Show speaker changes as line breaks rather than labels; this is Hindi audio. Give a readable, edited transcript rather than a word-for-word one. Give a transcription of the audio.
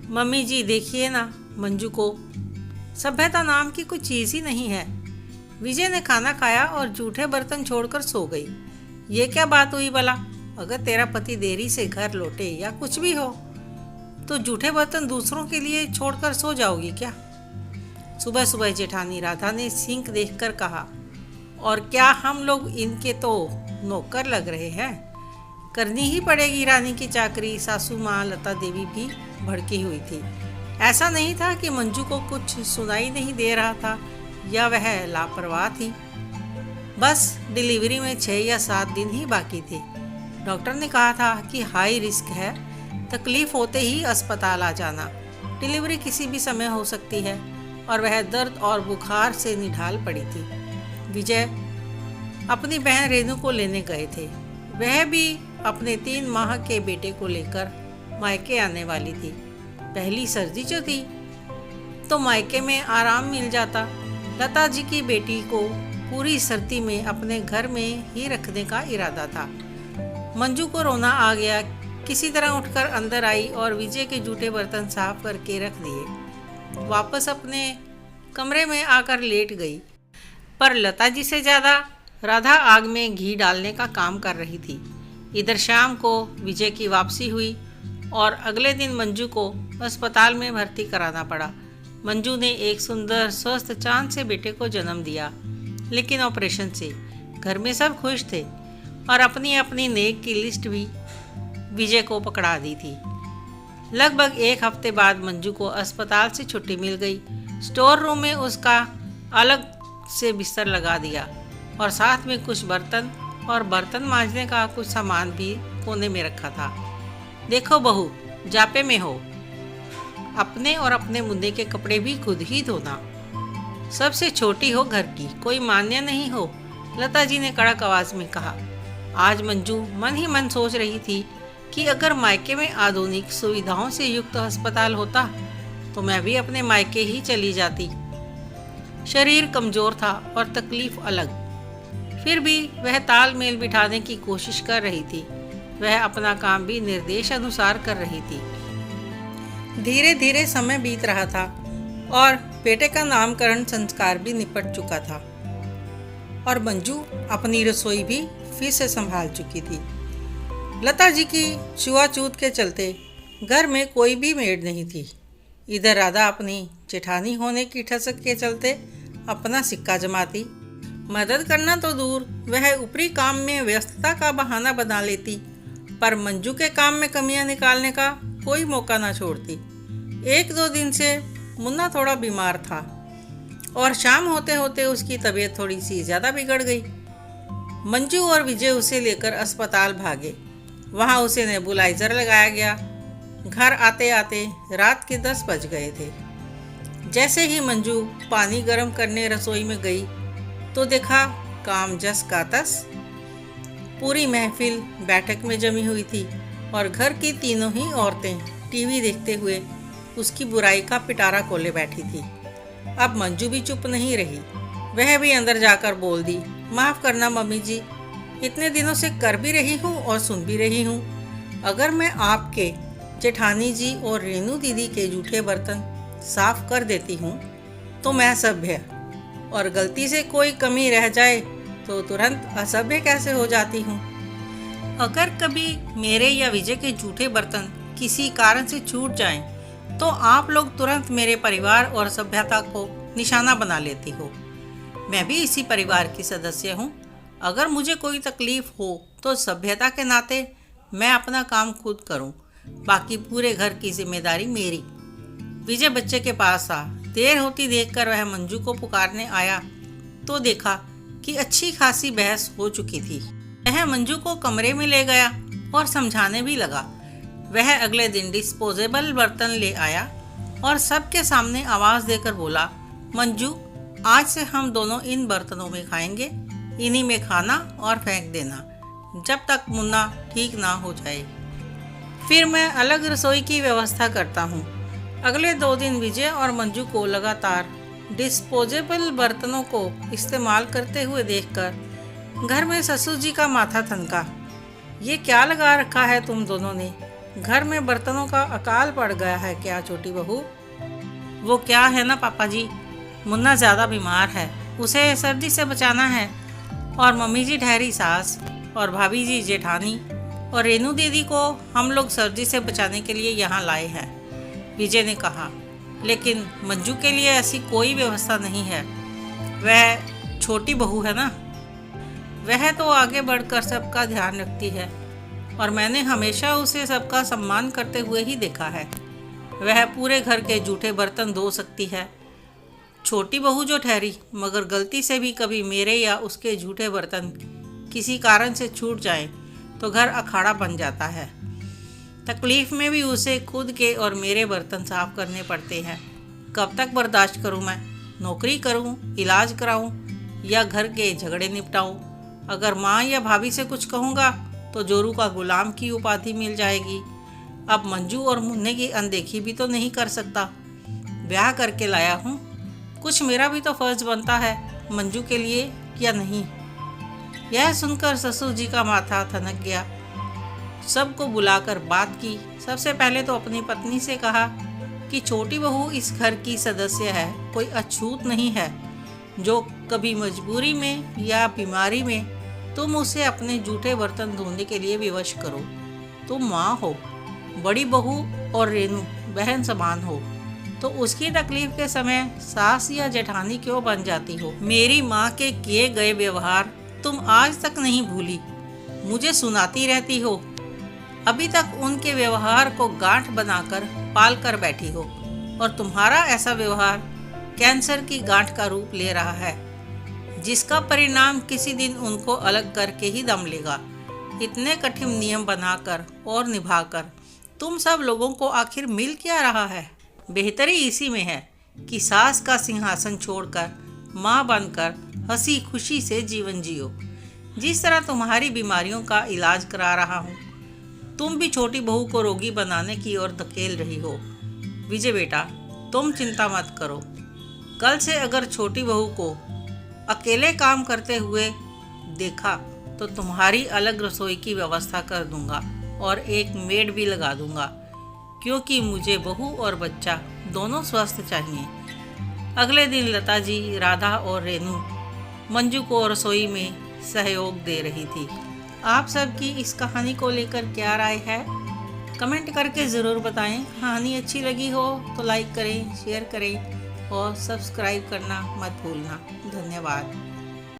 मम्मी जी देखिए ना, मंजू को सभ्यता नाम की कोई चीज़ ही नहीं है। विजय ने खाना खाया और जूठे बर्तन छोड़कर सो गई। ये क्या बात हुई भला? अगर तेरा पति देरी से घर लौटे या कुछ भी हो तो जूठे बर्तन दूसरों के लिए छोड़कर सो जाओगी क्या? सुबह सुबह जेठानी राधा ने सिंक देखकर कहा, और क्या हम लोग इनके तो नौकर लग रहे हैं? करनी ही पड़ेगी रानी की चाकरी। सासू माँ लता देवी भी भड़की हुई थी। ऐसा नहीं था कि मंजू को कुछ सुनाई नहीं दे रहा था या वह लापरवाह थी। बस डिलीवरी में 6 या 7 दिन ही बाकी थे। डॉक्टर ने कहा था कि हाई रिस्क है, तकलीफ होते ही अस्पताल आ जाना। डिलीवरी किसी भी समय हो सकती है और वह दर्द और बुखार से निढाल पड़ी थी। विजय अपनी बहन रेनू को लेने गए थे। वह भी अपने 3 माह के बेटे को लेकर मायके आने वाली थी। पहली सर्दी जो थी तो मायके में आराम मिल जाता। लता जी की बेटी को पूरी सर्दी में अपने घर में ही रखने का इरादा था। मंजू को रोना आ गया। किसी तरह उठकर अंदर आई और विजय के जूठे बर्तन साफ करके रख दिए। वापस अपने कमरे में आकर लेट गई। पर लता जी से ज़्यादा राधा आग में घी डालने का काम कर रही थी। इधर शाम को विजय की वापसी हुई और अगले दिन मंजू को अस्पताल में भर्ती कराना पड़ा। मंजू ने एक सुंदर स्वस्थ चांद से बेटे को जन्म दिया, लेकिन ऑपरेशन से। घर में सब खुश थे और अपनी अपनी नेक की लिस्ट भी विजय को पकड़ा दी थी। लगभग 1 हफ्ते बाद मंजू को अस्पताल से छुट्टी मिल गई। स्टोर रूम में उसका अलग से बिस्तर लगा दिया और साथ में कुछ बर्तन और बर्तन मांजने का कुछ सामान भी कोने में रखा था। देखो बहू, जापे में हो, अपने और अपने मुन्ने के कपड़े भी खुद ही धोना। सबसे छोटी हो घर की, कोई मान्य नहीं हो, लता जी ने कड़क आवाज में कहा। आज मंजू मन ही मन सोच रही थी कि अगर मायके में आधुनिक सुविधाओं से युक्त अस्पताल होता तो मैं भी अपने मायके ही चली जाती। शरीर कमजोर था और तकलीफ अलग। फिर भी वह तालमेल बिठाने की कोशिश कर रही थी। वह अपना काम भी निर्देश अनुसार कर रही थी। धीरे धीरे समय बीत रहा था और बेटे का नामकरण संस्कार भी निपट चुका था और मंजू अपनी रसोई भी फिर से संभाल चुकी थी। लता जी की छुआछूत के चलते घर में कोई भी मेड नहीं थी। इधर राधा अपनी जेठानी होने की ठसक के चलते अपना सिक्का जमाती। मदद करना तो दूर, वह ऊपरी काम में व्यस्तता का बहाना बना लेती, पर मंजू के काम में कमियां निकालने का कोई मौका ना छोड़ती। 1-2 दिन से मुन्ना थोड़ा बीमार था और शाम होते होते उसकी तबीयत थोड़ी सी ज़्यादा बिगड़ गई। मंजू और विजय उसे लेकर अस्पताल भागे। वहाँ उसे नेबुलाइजर लगाया गया। घर आते आते रात के 10 बज गए थे। जैसे ही मंजू पानी गर्म करने रसोई में गई तो देखा काम जस का तस। पूरी महफिल बैठक में जमी हुई थी और घर की तीनों ही औरतें टीवी देखते हुए उसकी बुराई का पिटारा खोले बैठी थी। अब मंजू भी चुप नहीं रही। वह भी अंदर जाकर बोल दी, माफ़ करना मम्मी जी, इतने दिनों से कर भी रही हूँ और सुन भी रही हूँ। अगर मैं आपके जेठानी जी और रेनू दीदी के जूठे बर्तन साफ कर देती हूँ तो मैं सभ्य, और गलती से कोई कमी रह जाए तो तुरंत असभ्य कैसे हो जाती हूँ। अगर कभी मेरे या विजय के जूठे बर्तन किसी कारण से छूट जाएं, तो आप लोग तुरंत मेरे परिवार और सभ्यता को निशाना बना लेती हो। मैं भी इसी परिवार की सदस्य हूँ। अगर मुझे कोई तकलीफ हो तो सभ्यता के नाते मैं अपना काम खुद करूँ, बाकी पूरे घर की जिम्मेदारी मेरी। विजय बच्चे के पास आ। देर होती देखकर वह मंजू को पुकारने आया तो देखा कि अच्छी खासी बहस हो चुकी थी। वह मंजू को कमरे में ले गया और समझाने भी लगा। वह अगले दिन डिस्पोजेबल बर्तन ले आया और सबके सामने आवाज़ देकर बोला, मंजू, आज से हम दोनों इन बर्तनों में खाएंगे, इन्हीं में खाना और फेंक देना जब तक मुन्ना ठीक ना हो जाए। फिर मैं अलग रसोई की व्यवस्था करता हूँ। अगले 2 दिन विजय और मंजू को लगातार डिस्पोजेबल बर्तनों को इस्तेमाल करते हुए देखकर घर में ससुर जी का माथा ठनका। ये क्या लगा रखा है तुम दोनों ने? घर में बर्तनों का अकाल पड़ गया है क्या छोटी बहू? वो क्या है ना पापा जी, मुन्ना ज़्यादा बीमार है, उसे सर्दी से बचाना है। और मम्मी जी ठहरी सास और भाभी जी जेठानी और रेनू दीदी को हम लोग सर्दी से बचाने के लिए यहाँ लाए हैं, विजय ने कहा। लेकिन मंजू के लिए ऐसी कोई व्यवस्था नहीं है, वह छोटी बहू है ना, वह तो आगे बढ़कर सबका ध्यान रखती है और मैंने हमेशा उसे सबका सम्मान करते हुए ही देखा है। वह पूरे घर के जूठे बर्तन धो सकती है। छोटी बहू जो ठहरी, मगर गलती से भी कभी मेरे या उसके जूठे बर्तन किसी कारण से छूट जाएं तो घर अखाड़ा बन जाता है। तकलीफ में भी उसे खुद के और मेरे बर्तन साफ करने पड़ते हैं। कब तक बर्दाश्त करूं मैं? नौकरी करूं, इलाज कराऊं या घर के झगड़े निपटाऊं? अगर माँ या भाभी से कुछ कहूँगा तो जोरू का गुलाम की उपाधि मिल जाएगी। अब मंजू और मुन्ने की अनदेखी भी तो नहीं कर सकता। ब्याह करके लाया हूँ, कुछ मेरा भी तो फर्ज बनता है मंजू के लिए, या नहीं? यह सुनकर ससुर जी का माथा ठनक गया। सबको बुलाकर बात की। सबसे पहले तो अपनी पत्नी से कहा कि छोटी बहू इस घर की सदस्य है, कोई अछूत नहीं है। जो कभी मजबूरी में या बीमारी में तुम उसे अपने जूठे बर्तन धोने के लिए विवश करो। तुम माँ हो, बड़ी बहू और रेनू बहन समान हो, तो उसकी तकलीफ के समय सास या जेठानी क्यों बन जाती हो? मेरी माँ के किए गए व्यवहार तुम आज तक नहीं भूली, मुझे सुनाती रहती हो। अभी तक उनके व्यवहार को गांठ बनाकर पाल कर बैठी हो और तुम्हारा ऐसा व्यवहार कैंसर की गांठ का रूप ले रहा है, जिसका परिणाम किसी दिन उनको अलग करके ही दम लेगा। इतने कठिन नियम बनाकर और निभाकर तुम सब लोगों को आखिर मिल क्या रहा है? बेहतरी इसी में है कि सास का सिंहासन छोड़कर माँ बनकर हंसी खुशी से जीवन जियो। जिस तरह तुम्हारी बीमारियों का इलाज करा रहा हूँ, तुम भी छोटी बहू को रोगी बनाने की ओर धकेल रही हो। विजय बेटा, तुम चिंता मत करो। कल से अगर छोटी बहू को अकेले काम करते हुए देखा तो तुम्हारी अलग रसोई की व्यवस्था कर दूंगा और एक मेड भी लगा दूंगा, क्योंकि मुझे बहू और बच्चा दोनों स्वस्थ चाहिए। अगले दिन लता जी, राधा और रेनू मंजू को रसोई में सहयोग दे रही थी। आप सबकी इस कहानी को लेकर क्या राय है, कमेंट करके ज़रूर बताएं। कहानी अच्छी लगी हो तो लाइक करें, शेयर करें और सब्सक्राइब करना मत भूलना। धन्यवाद।